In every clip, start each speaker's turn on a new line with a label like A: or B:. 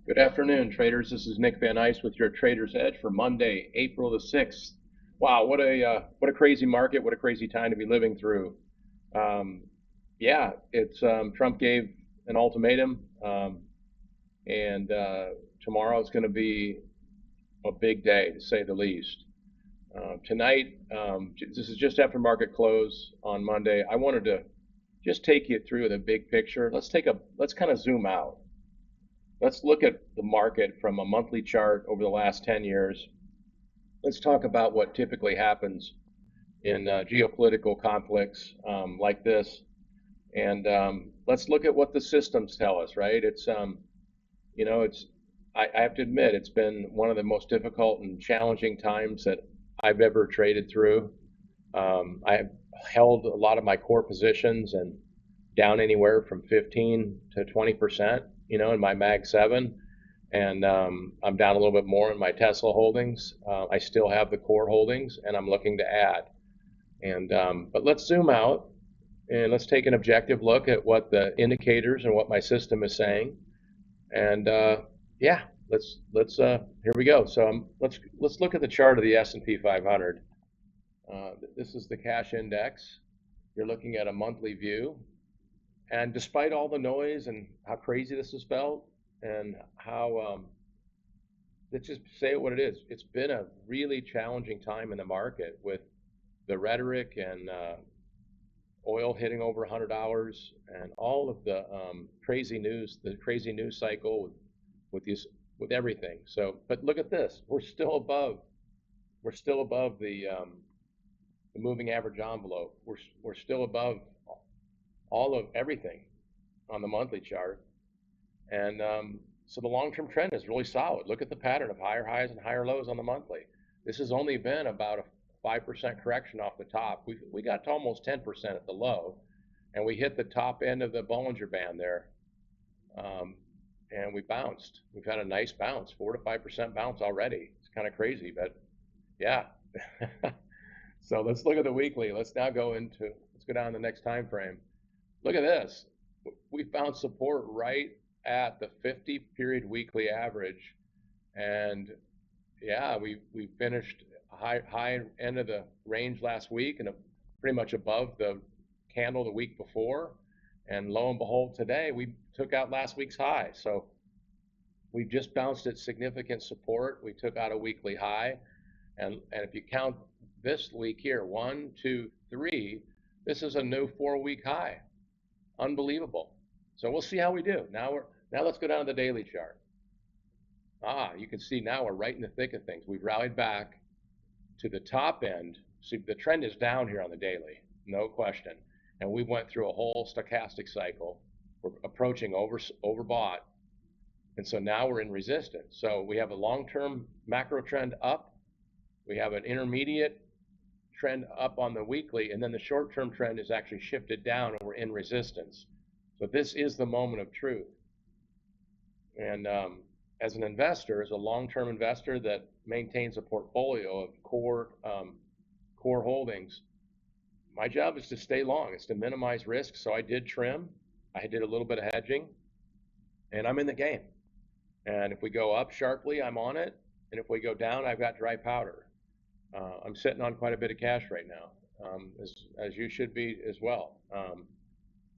A: Good afternoon, traders. This is Nick Van Ice with your Trader's Edge for Monday, April the 6th. Wow, what a crazy market! What a crazy time to be living through. Um, yeah, it's Trump gave an ultimatum, and tomorrow is going to be a big day to say the least. Tonight, this is just after market close on Monday. I wanted to just take you through the big picture. Let's kind of zoom out. Let's look at the market from a monthly chart over the last 10 years. Let's talk about what typically happens in geopolitical conflicts like this. And let's look at what the systems tell us, right? You know, it's, I have to admit, it's been one of the most difficult and challenging times that I've ever traded through. I've held a lot of my core positions and down anywhere from 15 to 20%, in my Mag 7. And I'm down a little bit more in my Tesla holdings. I still have the core holdings, and I'm looking to add. But let's zoom out and let's take an objective look at what the indicators and what my system is saying. And yeah, let's here we go. So let's look at the chart of the S&P 500. This is the cash index. You're looking at a monthly view. And despite all the noise and how crazy this has felt, and how, let's just say it what it is, it's been a really challenging time in the market with the rhetoric and oil hitting over $100 and all of the crazy news, the crazy news cycle with everything. So, but look at this, we're still above the moving average envelope. We're still above all of everything on the monthly chart. And so the long-term trend is really solid. Look at the pattern of higher highs and higher lows on the monthly. This has only been about a 5% correction off the top. We got to almost 10% at the low, and we hit the top end of the Bollinger Band there, and we bounced. We've had a nice bounce, 4 to 5% bounce already. It's kind of crazy, but yeah. So let's look at the weekly. Let's go down to the next time frame. Look at this. We found support right at the 50-period weekly average, and yeah, we finished high end of the range last week and pretty much above the candle the week before, and lo and behold, today we took out last week's high. So we just bounced at significant support. We took out a weekly high, and if you count this week here, 1, 2, 3, this is a new 4-week high. Unbelievable. So we'll see how we do. Now let's go down to the daily chart. You can see now we're right in the thick of things. We've rallied back to the top end. See, the trend is down here on the daily, no question. And we went through a whole stochastic cycle. We're approaching overbought. And so now we're in resistance. So we have a long-term macro trend up. We have an intermediate trend up on the weekly, and then the short-term trend is actually shifted down, and we're in resistance. So this is the moment of truth. And as an investor, as a long-term investor that maintains a portfolio of core holdings, my job is to stay long. It's to minimize risk. So I did trim. I did a little bit of hedging, and I'm in the game. And if we go up sharply, I'm on it. And if we go down, I've got dry powder. I'm sitting on quite a bit of cash right now, as you should be as well.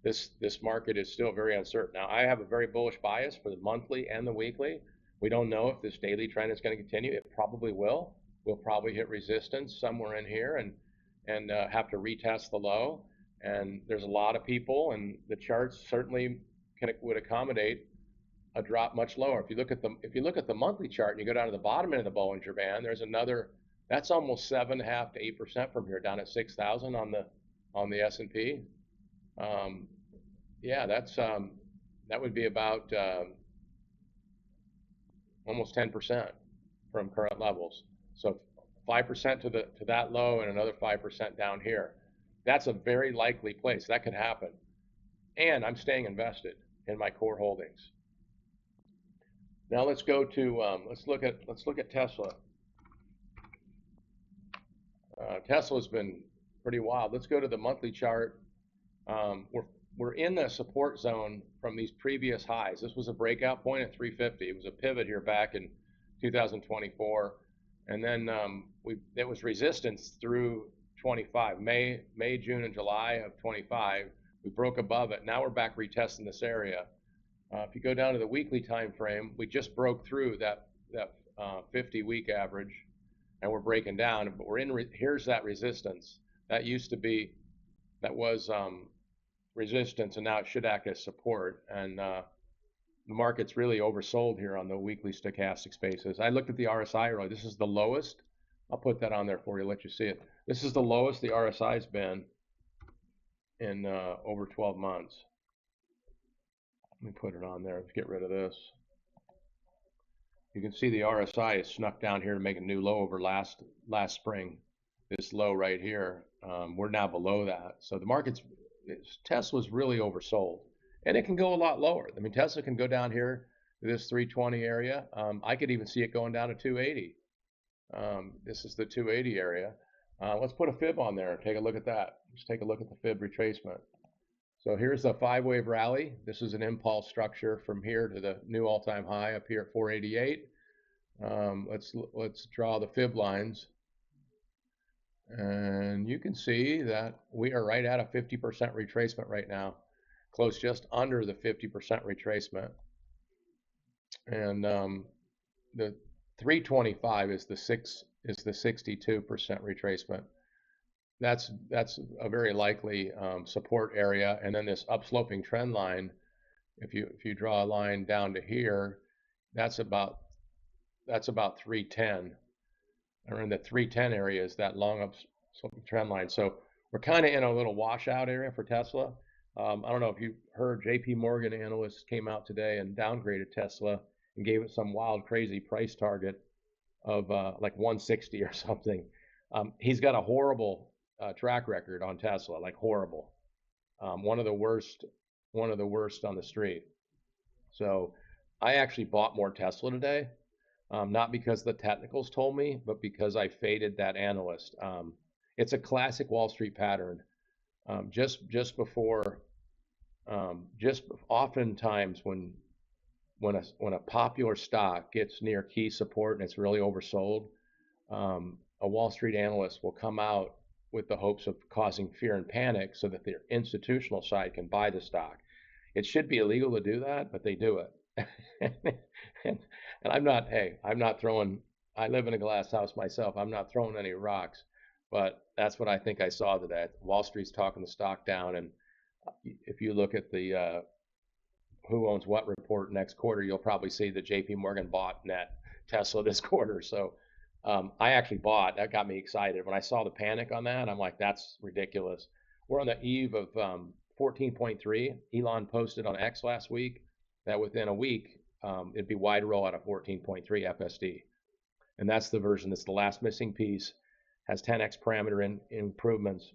A: This market is still very uncertain. Now, I have a very bullish bias for the monthly and the weekly. We don't know if this daily trend is going to continue. It probably will. We'll probably hit resistance somewhere in here and have to retest the low. And there's a lot of people, and the charts certainly would accommodate a drop much lower. If you look at the monthly chart and you go down to the bottom end of the Bollinger Band, there's another. That's almost 7.5 to 8% from here, down at 6,000 on the S&P. Yeah, that would be about almost 10% from current levels. So 5% to that low and another 5% down here. That's a very likely place. That could happen. And I'm staying invested in my core holdings. Now let's go to let's look at Tesla. Tesla's been pretty wild. Let's go to the monthly chart. we're in the support zone from these previous highs. This was a breakout point at 350. It was a pivot here back in 2024, and then it was resistance through 25, May, June, and July of 25. We broke above it. Now we're back retesting this area. If you go down to the weekly time frame, we just broke through that 50-week average, and we're breaking down. But we're in. Here's that resistance. That used to be, that was resistance, and now it should act as support. And the market's really oversold here on the weekly stochastic spaces. I looked at the RSI earlier. This is the lowest. I'll put that on there for you, let you see it. This is the lowest the RSI's been in over 12 months. Let me put it on there. Let's get rid of this. You can see the RSI is snuck down here to make a new low over last spring. This low right here, we're now below that. So the Tesla's really oversold, and it can go a lot lower. I mean, Tesla can go down here to this 320 area. I could even see it going down to 280. This is the 280 area. Let's put a fib on there and take a look at that. Let's take a look at the fib retracement. So here's a 5-wave rally. This is an impulse structure from here to the new all-time high up here at 488. Let's draw the fib lines. And you can see that we are right at a 50% retracement right now, close just under the 50% retracement. And the 325 is the 62% retracement. That's a very likely support area. And then this upsloping trend line, if you draw a line down to here, that's about 310. Or in the 310 area is that long upsloping trend line. So we're kind of in a little washout area for Tesla. I don't know if you heard, JP Morgan analysts came out today and downgraded Tesla and gave it some wild, crazy price target of like 160 or something. He's got a horrible track record on Tesla, like horrible. One of the worst on the street. So I actually bought more Tesla today, not because the technicals told me, but because I faded that analyst. It's a classic Wall Street pattern. Just oftentimes when a popular stock gets near key support and it's really oversold, a Wall Street analyst will come out with the hopes of causing fear and panic so that their institutional side can buy the stock. It should be illegal to do that, but they do it. and I'm not throwing, I live in a glass house myself. I'm not throwing any rocks, but that's what I think I saw today. Wall Street's talking the stock down. And if you look at the who owns what report next quarter, you'll probably see that JP Morgan bought net Tesla this quarter. So I actually bought. That got me excited. When I saw the panic on that, I'm like, that's ridiculous. We're on the eve of 14.3. Elon posted on X last week that within a week, it'd be wide rollout of 14.3 FSD. And that's the version that's the last missing piece, has 10x parameter improvements,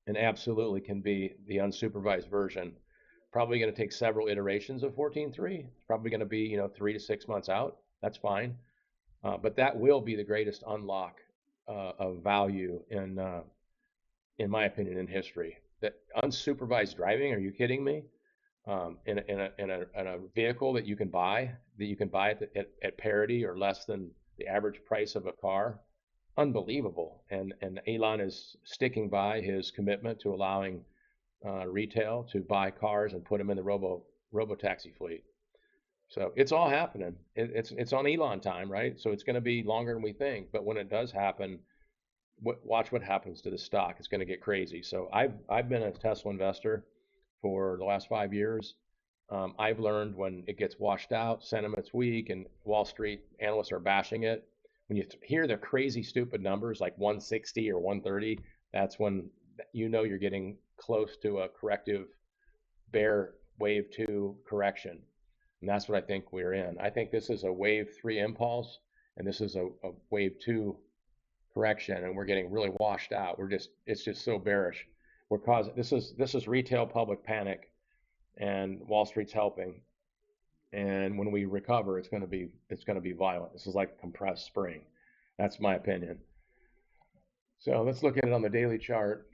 A: and absolutely can be the unsupervised version. Probably going to take several iterations of 14.3. It's probably going to be 3 to 6 months out. That's fine. But that will be the greatest unlock of value in my opinion, in history. That unsupervised driving, are you kidding me? In a vehicle that you can buy at parity or less than the average price of a car, unbelievable. And Elon is sticking by his commitment to allowing retail to buy cars and put them in the robo-taxi fleet. So it's all happening. It's on Elon time, right? So it's going to be longer than we think. But when it does happen, watch what happens to the stock. It's going to get crazy. So I've been a Tesla investor for the last 5 years. I've learned when it gets washed out, sentiment's weak, and Wall Street analysts are bashing it. When you hear the crazy, stupid numbers like 160 or 130, that's when you're getting close to a corrective bear wave 2 correction. And that's what I think we're in. I think this is a wave 3 impulse, and this is a wave 2 correction, and we're getting really washed out. It's just so bearish. This is retail public panic, and Wall Street's helping. And when we recover, it's going to be violent. This is like a compressed spring. That's my opinion. So let's look at it on the daily chart.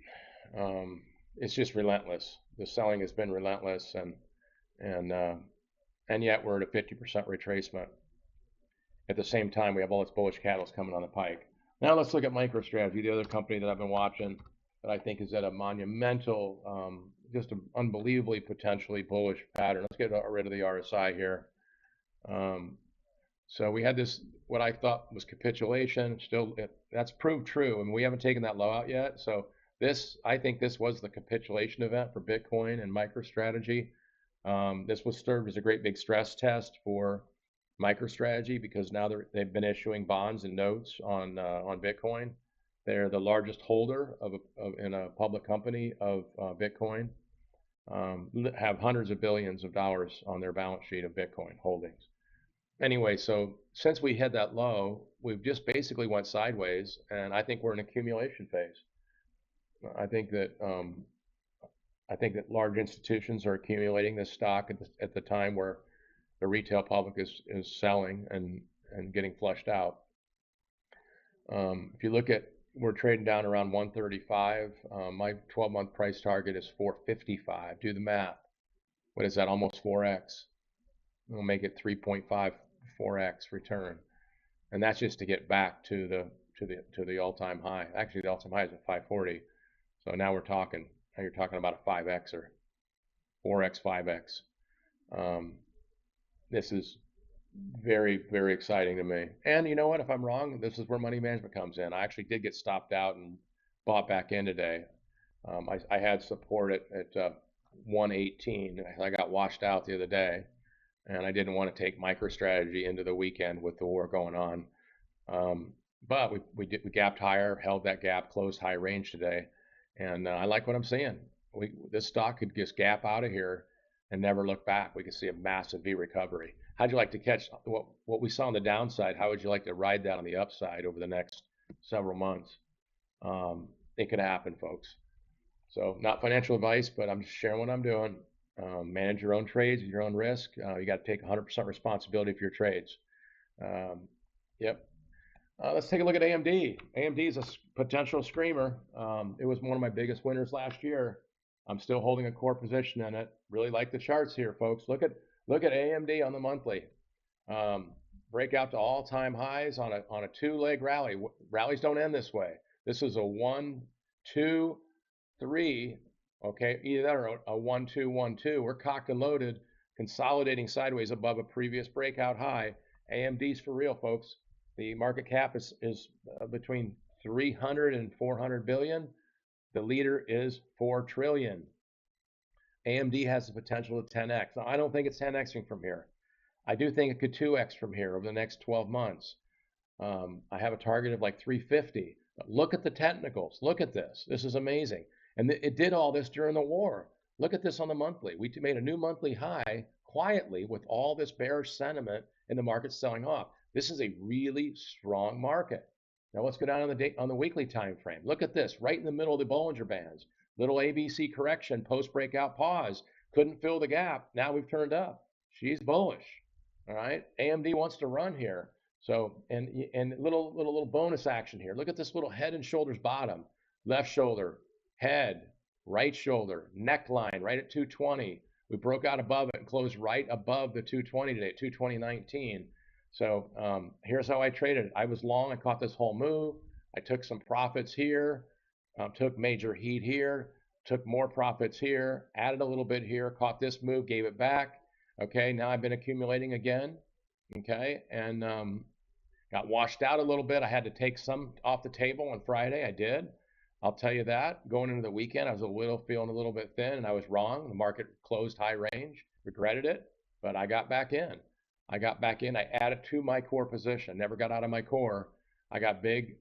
A: It's just relentless. the selling has been relentless, and uh, and yet we're at a 50% retracement. At the same time, we have all this bullish catalyst coming on the pike. Now let's look at MicroStrategy, the other company that I've been watching that I think is at a monumental, just an unbelievably potentially bullish pattern. Let's get rid of the RSI here. So we had this, what I thought was capitulation. Still, that's proved true, and we haven't taken that low out yet. So this, I think this was the capitulation event for Bitcoin and MicroStrategy. This was served as a great big stress test for MicroStrategy because now they've been issuing bonds and notes on Bitcoin. They're the largest holder in a public company of Bitcoin. Have hundreds of billions of dollars on their balance sheet of Bitcoin holdings. Anyway, so since we hit that low, we've just basically went sideways, and I think we're in accumulation phase. I think that large institutions are accumulating this stock at the time where the retail public is selling and getting flushed out. If you look at, we're trading down around 135. My 12-month price target is 455. Do the math. What is that? Almost 4x. We'll make it 3.5, 4x return, and that's just to get back to the all-time high. Actually, the all-time high is at 540. So now we're talking. Now you're talking about a 5x or 4x, 5x. This is very, very exciting to me. And you know what? If I'm wrong, this is where money management comes in. I actually did get stopped out and bought back in today. I had support at 118. I got washed out the other day, and I didn't want to take MicroStrategy into the weekend with the war going on. But we gapped higher, held that gap, closed high range today, and I like what I'm seeing. This stock could just gap out of here and never look back. We could see a massive V recovery. How'd you like to catch what we saw on the downside? How would you like to ride that on the upside over the next several months? It could happen, folks. So not financial advice, but I'm just sharing what I'm doing. Manage your own trades at your own risk. You got to take 100% responsibility for your trades. Yep. Let's take a look at AMD. AMD is a potential screamer. It was one of my biggest winners last year. I'm still holding a core position in it. Really like the charts here, folks. Look at AMD on the monthly. Break out to all-time highs on a two-leg rally. Rallies don't end this way. This is a 1, 2, 3. Okay, either that or a 1, 2, 1, 2. We're cocked and loaded, consolidating sideways above a previous breakout high. AMD's for real, folks. The market cap is between 300 and 400 billion. The leader is 4 trillion. AMD has the potential of 10x. Now, I don't think it's 10xing from here. I do think it could 2x from here over the next 12 months. I have a target of like 350. But look at the technicals. Look at this. This is amazing. And it did all this during the war. Look at this on the monthly. We made a new monthly high quietly with all this bearish sentiment in the market selling off. This is a really strong market. Now let's go down on the weekly time frame. Look at this, right in the middle of the Bollinger Bands. Little ABC correction, post-breakout pause. Couldn't fill the gap. Now we've turned up. She's bullish. All right. AMD wants to run here. So, and little bonus action here. Look at this little head and shoulders bottom. Left shoulder, head, right shoulder, neckline right at 220. We broke out above it and closed right above the 220 today, 220.19. So here's how I traded. I was long. I caught this whole move. I took some profits here, took major heat here, took more profits here, added a little bit here, caught this move, gave it back. Okay, now I've been accumulating again. Okay, and got washed out a little bit. I had to take some off the table on Friday. I did. I'll tell you that. Going into the weekend, I was feeling a little bit thin, and I was wrong. The market closed high range. Regretted it, but I got back in. I added to my core position. Never got out of my core. I got big,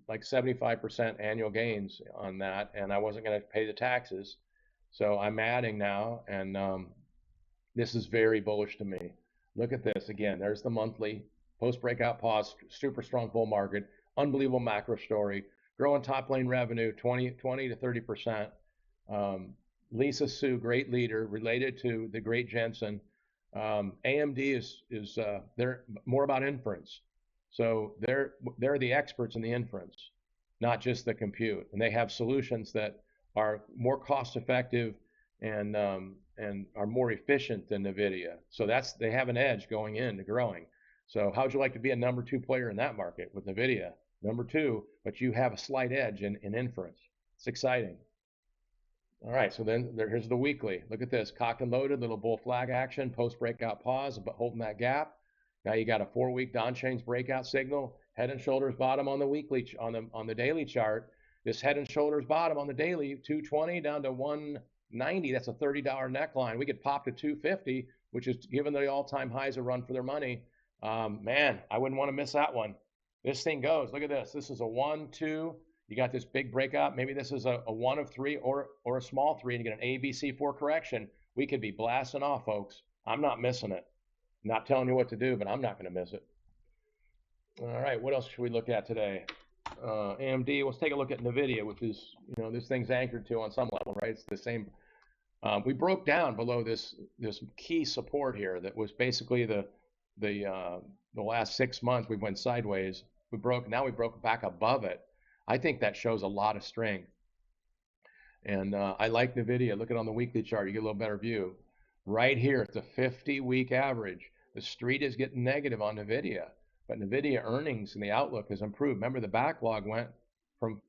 A: like 75% annual gains on that, and I wasn't going to pay the taxes. So I'm adding now, and this is very bullish to me. Look at this again. There's the monthly post-breakout pause, super strong bull market, unbelievable macro story, growing top lane revenue 20 to 30%. Lisa Su, great leader, related to the great Jensen. AMD is they're more about inference. So they're the experts in the inference, not just the compute. And they have solutions that are more cost effective and are more efficient than NVIDIA. So they have an edge going into growing. So how would you like to be a number 2 player in that market with NVIDIA? Number 2, but you have a slight edge in inference. It's exciting. All right, so then here's the weekly. Look at this, cocked and loaded, little bull flag action, post breakout pause, but holding that gap. Now you got a 4-week Don Chain's breakout signal, head and shoulders bottom on the weekly on the daily chart. This head and shoulders bottom on the daily, 220 down to 190. That's a $30 neckline. We could pop to 250, which is giving the all-time highs a run for their money. Man, I wouldn't want to miss that one. This thing goes. Look at this. This is a 1, 2. You got this big breakout. Maybe this is a 1 of 3 or a small 3, and you get an ABC4 correction. We could be blasting off, folks. I'm not missing it. I'm not telling you what to do, but I'm not going to miss it. All right, what else should we look at today? AMD. Let's take a look at NVIDIA, which is, this thing's anchored to on some level, right? It's the same. We broke down below this key support here that was basically the last 6 months we went sideways. Now we broke back above it. I think that shows a lot of strength. And I like NVIDIA. Look at it on the weekly chart. You get a little better view. Right here, it's a 50-week average. The street is getting negative on NVIDIA. But NVIDIA earnings and the outlook has improved. Remember, the backlog went from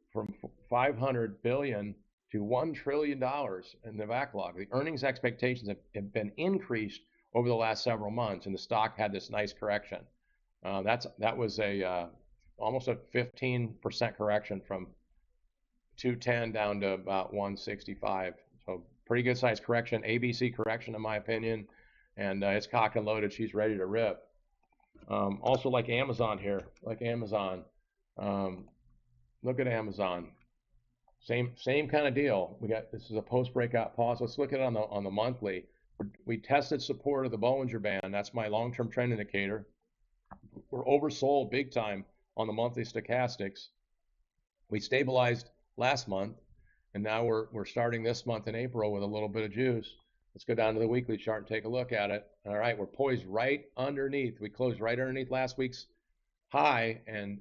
A: $500 billion to $1 trillion in the backlog. The earnings expectations have been increased over the last several months, and the stock had this nice correction. That was almost a 15% correction from 210 down to about 165. So pretty good size correction, ABC correction in my opinion, and it's cocked and loaded. She's ready to rip. Also like Amazon here, look at Amazon. Same kind of deal. This is a post breakout pause. Let's look at it on the monthly. We tested support of the Bollinger Band. That's my long-term trend indicator. We're oversold big time on the monthly stochastics. We stabilized last month, and now we're starting this month in April with a little bit of juice. Let's go down to the weekly chart and take a look at it. All right, we're poised right underneath. We closed right underneath last week's high, and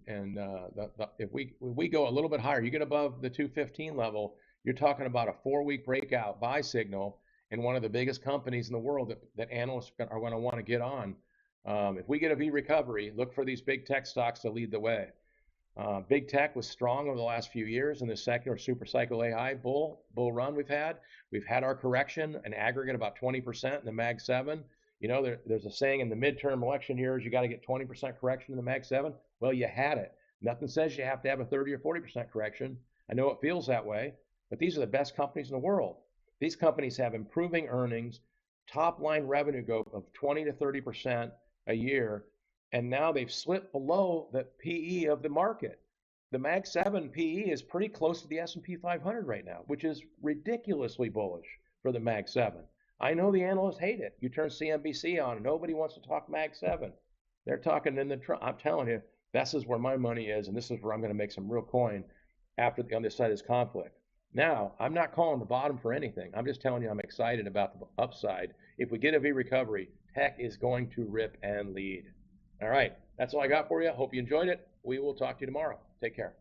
A: if we go a little bit higher, you get above the 215 level, you're talking about a 4-week breakout buy signal in one of the biggest companies in the world that analysts are going to want to get on. If we get a V recovery, look for these big tech stocks to lead the way. Big tech was strong over the last few years in the secular super cycle AI bull run we've had. We've had our correction, an aggregate about 20% in the Mag 7. There's a saying in the midterm election years, you got to get 20% correction in the Mag 7. Well, you had it. Nothing says you have to have a 30 or 40% correction. I know it feels that way, but these are the best companies in the world. These companies have improving earnings, top line revenue growth of 20 to 30% a year, and now they've slipped below the PE of the market. The Mag 7 PE is pretty close to the S&P 500 right now, which is ridiculously bullish for the Mag 7. I know the analysts hate it. You turn CNBC on, and nobody wants to talk Mag 7. They're talking I'm telling you, this is where my money is, and this is where I'm going to make some real coin on this side of this conflict. Now, I'm not calling the bottom for anything. I'm just telling you I'm excited about the upside. If we get a V recovery, tech is going to rip and lead. All right, that's all I got for you. Hope you enjoyed it. We will talk to you tomorrow. Take care.